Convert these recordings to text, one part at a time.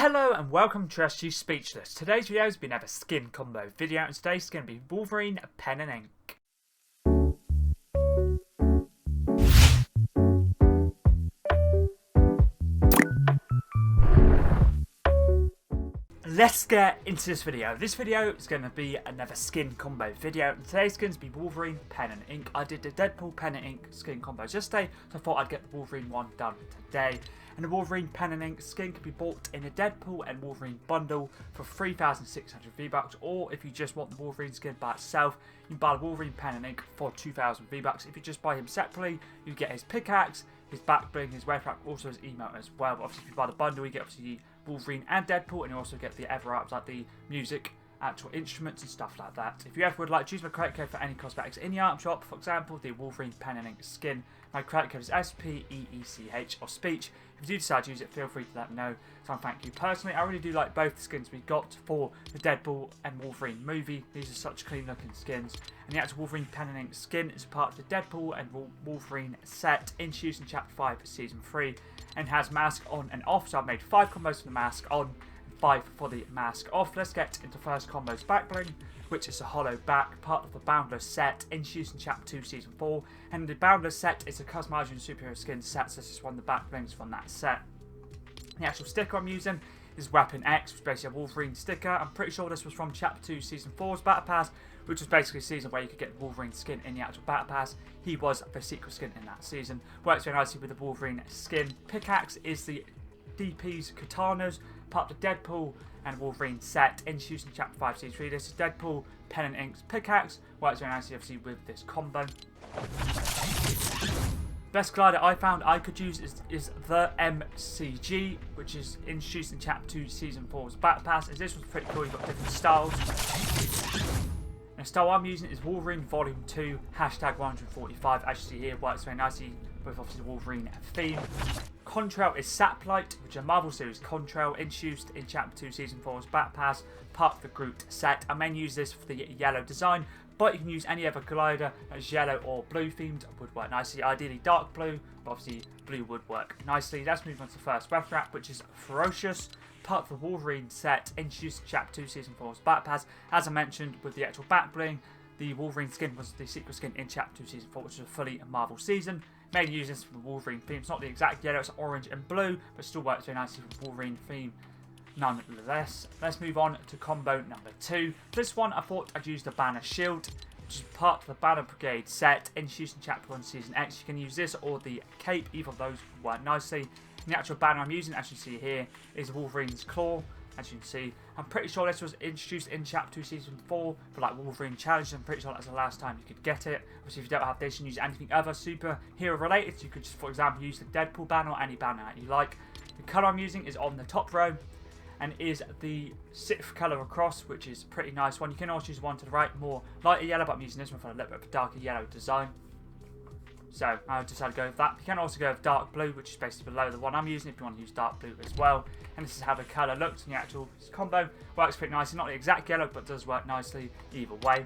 Hello and welcome to SG Speechless. Today's video has been another skin combo video, and today's going to be Wolverine Pen and Ink. Let's get into this video. This video is going to be another skin combo video, and today's skin is going to be Wolverine Pen and Ink. I did the Deadpool Pen and Ink skin combos yesterday, so I thought I'd get the Wolverine one done today. And the Wolverine Pen and Ink skin can be bought in a Deadpool and Wolverine bundle for 3,600 V-Bucks, or if you just want the Wolverine skin by itself, you can buy the Wolverine Pen and Ink for 2,000 V-Bucks. If you just buy him separately, you get his pickaxe, his back bling, his web wrap, also his email as well. But obviously, if you buy the bundle, you get obviously Wolverine and Deadpool, and you also get the other apps like the music, actual instruments and stuff like that. If you ever would like to use my credit code for any cosmetics in the item shop, for example the Wolverine Pen and Ink skin, my credit code is SPEECH or Speech. If you do decide to use it, feel free to let me know. So thank you personally. I really do like both the skins we got for the Deadpool and Wolverine movie. These are such clean looking skins. And the actual Wolverine Pen and Ink skin is part of the Deadpool and Wolverine set introduced in Chapter 5 of Season 3 and has mask on and off. So I've made 5 combos for the mask on and 5 for the mask off. Let's get into first combo's back bling, which is a hollow back, part of the Boundless set introduced in Chapter 2 Season 4. And the Boundless set is a customizing superhero skin set, so this is one of the back blings from that set. The actual sticker I'm using is Weapon X, which is basically a Wolverine sticker. I'm pretty sure this was from Chapter 2 Season 4's Battle Pass, which was basically a season where you could get the Wolverine skin in the actual Battle Pass. He was the secret skin in that season. Works very nicely with the Wolverine skin. Pickaxe is the DP's Katanas, part of the Deadpool and Wolverine set introduced in Chapter 5 Season 3. This is Deadpool Pen and Ink's pickaxe. Works very nicely obviously with this combo. Best glider I found I could use is the MCG, which is introduced in Chapter 2 Season 4's Battle Pass. As this was pretty cool, you've got different styles. And the style I'm using is Wolverine Volume 2, hashtag 145. As you see here, works very nicely with obviously the Wolverine theme. Contrail is Saplight, which is a Marvel series Contrail, introduced in Chapter 2 Season 4's Battle Pass, part of the Groot set. I mainly use this for the yellow design, but you can use any other glider that's yellow or blue themed, would work nicely. Ideally dark blue, but obviously blue would work nicely. Let's move on to the first web wrap, which is Ferocious, part of the Wolverine set, introduced in Chapter 2 Season 4's Battle Pass. As I mentioned, with the actual back bling, the Wolverine skin was the secret skin in Chapter 2 Season 4, which is a fully Marvel season. Mainly use this for the Wolverine theme. It's not the exact yellow, it's orange and blue, but still works very nicely with the Wolverine theme nonetheless. Let's move on to combo number 2. For this one, I thought I'd use the Banner Shield, which is part of the Banner Brigade set, introduced in Chapter 1 Season X. You can use this or the cape, either of those work nicely. And the actual banner I'm using, as you see here, is Wolverine's Claw. As you can see, I'm pretty sure this was introduced in Chapter 2 Season 4 for like Wolverine Challenge. I'm pretty sure that's the last time you could get it. Obviously, if you don't have this, you can use anything other superhero related. So you could just, for example, use the Deadpool banner or any banner that you like. The colour I'm using is on the top row and is the 6th colour across, which is a pretty nice one. You can also use one to the right, more lighter yellow, but I'm using this one for a little bit of a darker yellow design. So I decided to go with that. You can also go with dark blue, which is basically below the one I'm using if you want to use dark blue as well. And this is how the colour looks in the actual combo. Works pretty nicely. Not the exact yellow, but does work nicely either way.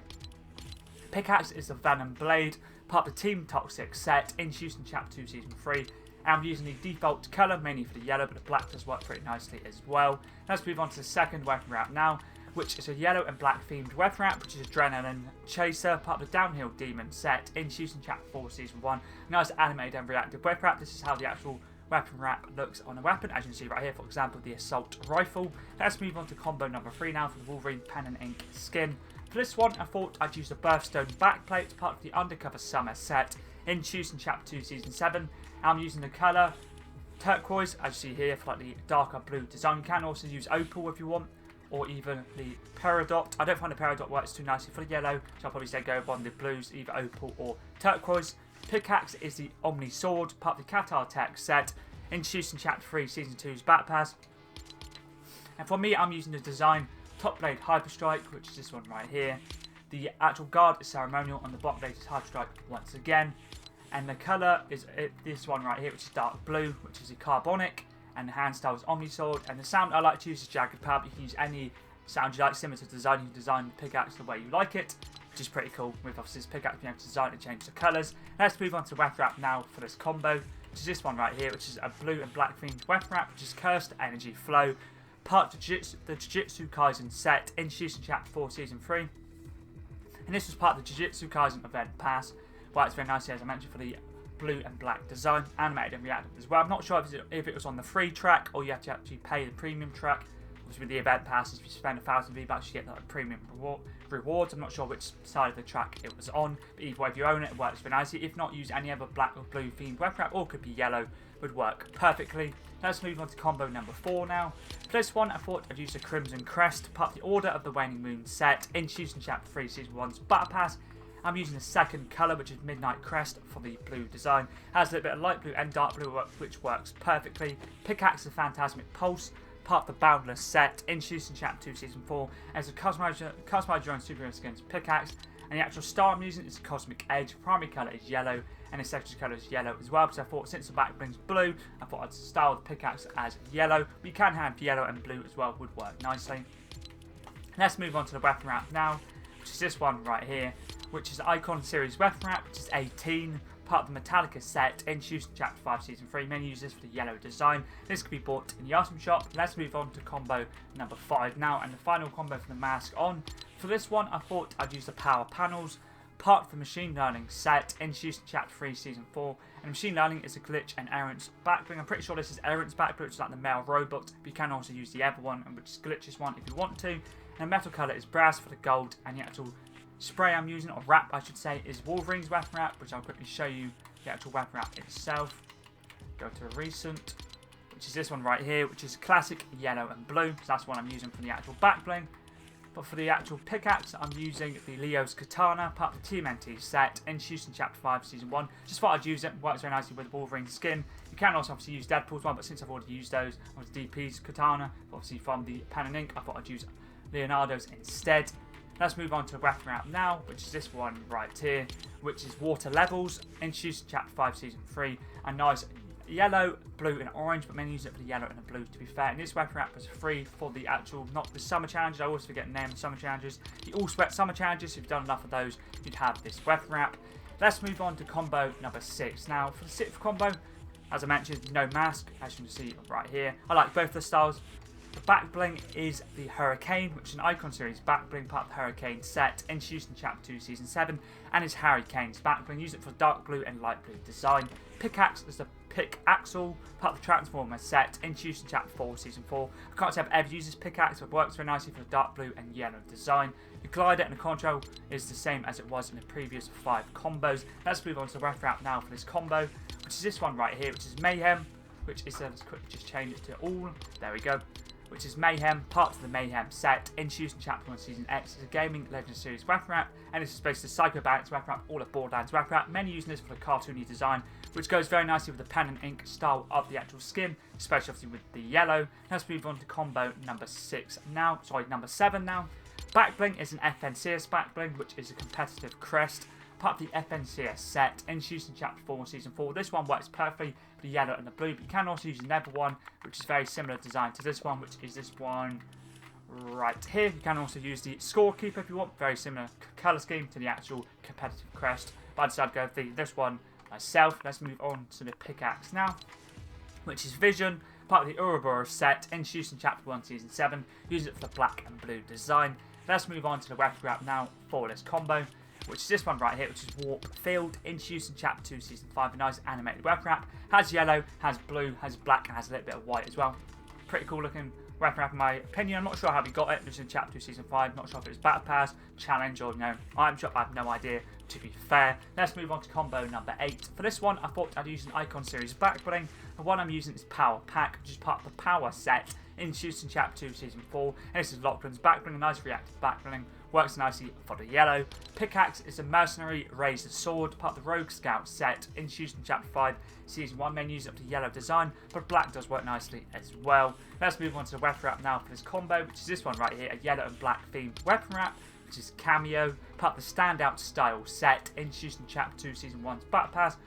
Pickaxe is the Venom Blade, part of the Team Toxic set, introduced in Chapter 2 Season 3. And I'm using the default colour, mainly for the yellow, but the black does work pretty nicely as well. Let's move on to the second weapon wrap now, which is a yellow and black themed weapon wrap, which is Adrenaline Chaser, part of the Downhill Demon set, introduced in Chapter 4 Season 1. Nice animated and reactive weapon wrap. This is how the actual weapon wrap looks on a weapon, as you can see right here, for example, the Assault Rifle. Let's move on to combo number 3 now for the Wolverine Pen and Ink skin. For this one, I thought I'd use the Birthstone backplate, part of the Undercover Summer set, introduced in Chapter 2 Season 7. I'm using the colour turquoise, as you see here, for like the darker blue design. You can also use opal if you want, or even the peridot. I don't find the peridot works too nicely for the yellow, so I'll probably say go on the blues, either opal or turquoise. Pickaxe is the Omni Sword, part of the Qatar Tech set, introduced in Chapter 3 Season 2's Battle Pass. And for me, I'm using the design Top Blade Hyper Strike, which is this one right here. The actual guard is ceremonial, and the bottom blade is Hyper Strike once again. And the colour is this one right here, which is dark blue, which is a carbonic, and the hand style is Omni Sword. And the sound I like to use is Jagged Power. You can use any sound you like, similar to design. You can design the pickaxe the way you like it, which is pretty cool. With obviously this pickaxe being able to design and change the colours. Let's move on to weapon wrap now for this combo, which is this one right here, which is a blue and black themed weapon wrap, which is Cursed Energy Flow, part of the Jujutsu Kaisen set introduced in Chapter 4 Season 3. And this was part of the Jujutsu Kaisen event pass. Works very nicely, as I mentioned, for the blue and black design, animated and reactive as well. I'm not sure if it was on the free track or you have to actually pay the premium track. Obviously with the event passes, if you spend 1,000 V-Bucks you get like premium rewards. I'm not sure which side of the track it was on, but either way, if you own it, it works very nicely. If not, use any other black or blue themed weapon wrap, or could be yellow, would work perfectly. Let's move on to combo number 4 now. For this one, I thought I'd use the Crimson Crest, part of the Order of the Waning Moon set, introduced in Chapter 3 Season 1's Battle Pass. I'm using the second colour, which is Midnight Crest, for the blue design. Has a little bit of light blue and dark blue, which works perfectly. Pickaxe the Phantasmic Pulse, part of the Boundless set, introduced in Chapter 2 Season 4, as a customised your own superhero skins pickaxe. And the actual star I'm using is Cosmic Edge. Primary colour is yellow, and the secondary colour is yellow as well, because I thought since the backbling's blue, I thought I'd style the pickaxe as yellow. But you can have yellow and blue as well, would work nicely. Let's move on to the weapon wrap now, which is this one right here, which is the Icon Series weapon wrap, which is 18, part of the Metallica set, introduced in Chapter 5 Season 3. Many use this for the yellow design. This can be bought in the item shop. Let's move on to combo number 5 now, and the final combo for the mask on. For this one, I thought I'd use the Power Panels, part of the Machine Learning set, introduced in Chapter 3 Season 4. And Machine Learning is a glitch and errant's backbling. I'm pretty sure this is errant's backbling, which is like the male robot, but you can also use the other one, which is glitch's one if you want to. And the metal colour is brass for the gold, and the actual spray I'm using, or wrap I should say, is Wolverine's weapon wrap, which I'll quickly show you the actual weapon wrap itself. Go to a recent, which is this one right here, which is classic yellow and blue, so that's what I'm using for the actual back bling. But for the actual pickaxe, I'm using the Leo's Katana, part of the TMNT set, introduced in Chapter 5 Season 1. Just thought I'd use it, works very nicely with Wolverine skin. You can also obviously use Deadpool's one, but since I've already used those, I was DP's Katana, obviously from the pen and ink, I thought I'd use Leonardo's instead. Let's move on to the weapon wrap now, which is this one right here, which is Water Levels, introduced in Chapter 5 Season 3. A nice yellow, blue and orange, but many use it for the yellow and the blue to be fair. And this weapon wrap was free for the actual, not the summer challenges, I always forget the name of the summer challenges. The All Sweat summer challenges, if you've done enough of those, you'd have this weapon wrap. Let's move on to combo number 6. Now, for the 6th combo, as I mentioned, no mask, as you can see right here. I like both the styles. The back bling is the Hurricane, which is an Icon Series back bling, part of the Hurricane set, introduced in Chapter 2 Season 7, and is Harry Kane's back bling. Use it for dark blue and light blue design. Pickaxe is the pickaxe, part of the Transformer set, introduced in Chapter 4 Season 4. I can't say I've ever used this pickaxe, but it works very nicely for the dark blue and yellow design. The glider and the contrail is the same as it was in the previous 5 combos. Let's move on to the weapon wrap now for this combo, which is this one right here, which is Mayhem, which is, let's quickly just change it to all, there we go. Which is Mayhem, part of the Mayhem set, introduced in Chapter 1 Season X. It's a Gaming Legend Series weapon wrap, and this is based on Psycho Bandit's weapon wrap, all of Borderlands weapon wrap. Many using this for the cartoony design, which goes very nicely with the pen and ink style of the actual skin, especially obviously with the yellow. Let's move on to combo number 7 now. Back bling is an FNCS back bling, which is a competitive crest, part of the FNCS set, introduced in Chapter 4 Season 4. This one works perfectly for the yellow and the blue, but you can also use another one, which is very similar design to this one, which is this one right here. You can also use the Scorekeeper if you want, very similar colour scheme to the actual competitive crest, but I decided to go with this one myself. Let's move on to the pickaxe now, which is Vision, part of the Ouroboros set, introduced in Chapter 1 Season 7. Use it for the black and blue design. Let's move on to the weapon wrap now for this combo, which is this one right here, which is Warp Field, introduced in Chapter 2 Season 5. A nice animated weapon wrap. Has yellow, has blue, has black, and has a little bit of white as well. Pretty cool looking weapon wrap in my opinion. I'm not sure how we got it. It was in Chapter 2 Season 5. Not sure if it was Battle Pass, Challenge, or item shop. I have no idea, to be fair. Let's move on to combo number 8. For this one, I thought I'd use an Icon Series back bling. The one I'm using is Power Pack, which is part of the Power set, introduced in Chapter 2 Season 4. And this is Lachlan's back bling, a nice reactive back bling. Works nicely for the yellow. Pickaxe is a Mercenary Razor Sword, part of the Rogue Scout set, introduced in Chapter 5 Season 1. Main use up to yellow design, but black does work nicely as well. Let's move on to the weapon wrap now for this combo, which is this one right here, a yellow and black themed weapon wrap, which is Cameo, part of the Standout Style set, introduced in Chapter 2 Season 1's Battle Pass.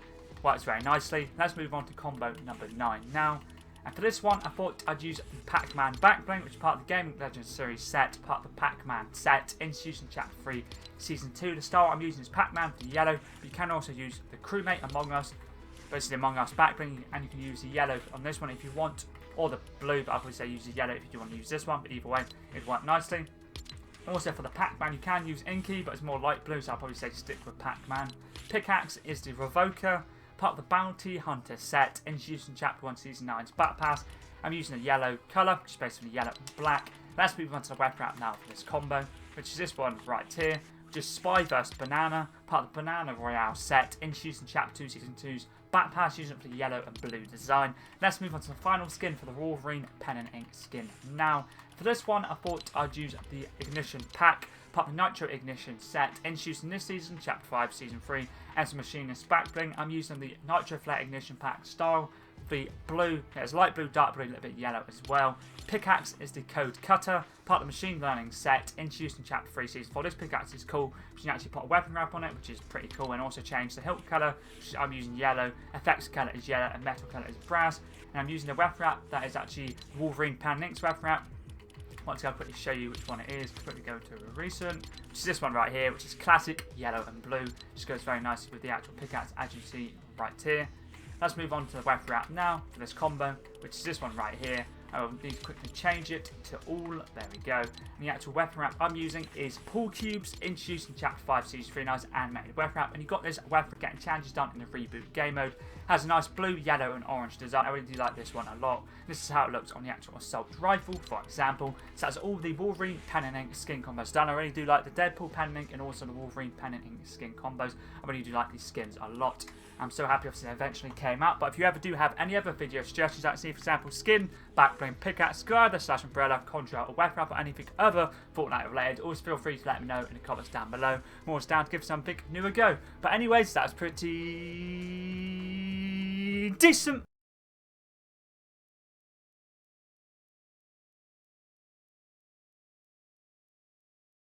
Works very nicely. Let's move on to combo number 9 now. And for this one, I thought I'd use the Pac-Man back bling, which is part of the Gaming Legends series set, part of the Pac-Man set, introduced in Chapter 3, Season 2. The style I'm using is Pac-Man for the yellow, but you can also use the Crewmate Among Us, basically Among Us back bling, and you can use the yellow on this one if you want. or the blue, but I'd probably say use the yellow if you do want to use this one, but either way, it'd work nicely. Also for the Pac-Man, you can use Inky, but it's more light blue, so I'll probably say stick with Pac-Man. Pickaxe is the Revoker, part of the Bounty Hunter set, introduced in Chapter 1, Season 9's Battle Pass. I'm using a yellow colour, which is basically yellow and black. Let's move on to the weapon wrap now for this combo, which is this one right here, which is Spy vs Banana, part of the Banana Royale set, introduced in Chapter 2, Season 2's Battle Pass, using it for the yellow and blue design. Let's move on to the final skin for the Wolverine Pen and Ink skin now. For this one, I thought I'd use the Ignition Pack, part of the Nitro Ignition set, introduced in this season, Chapter 5, Season 3, and some Machinist backbling. I'm using the Nitro Flare Ignition Pack style. The blue, it's light blue, dark blue, a little bit yellow as well. Pickaxe is the Code Cutter, part of the Machine Learning set, introduced in Chapter 3, Season 4. This pickaxe is cool, you can actually put a weapon wrap on it, which is pretty cool, and also change the hilt colour, which I'm using yellow, effects colour is yellow, and metal colour is brass. And I'm using a weapon wrap that is actually Wolverine Pen and Ink's weapon wrap. Once I'll quickly show you which one it is, quickly go to a recent, which is this one right here, which is classic yellow and blue. Just goes very nicely with the actual pickaxe, as you see right here. Let's move on to the weapon wrap now for this combo, which is this one right here. I will need to quickly change it to all. There we go. And the actual weapon wrap I'm using is Pool Cubes, introduced in Chapter 5, Season 3, nice animated weapon wrap. And you've got this weapon getting challenges done in the reboot game mode. Has a nice blue, yellow, and orange design. I really do like this one a lot. This is how it looks on the actual assault rifle, for example. So that's all the Wolverine Pen and Ink skin combos done. I really do like the Deadpool Pen and Ink and also the Wolverine Pen and Ink skin combos. I really do like these skins a lot. I'm so happy obviously they eventually came out. But if you ever do have any other video suggestions, like see for example skin, backbling, pickaxe, glider / umbrella, contrail, or weapon wrap, or anything other Fortnite related, always feel free to let me know in the comments down below. More down to give something new a go. But anyways, that's pretty decent.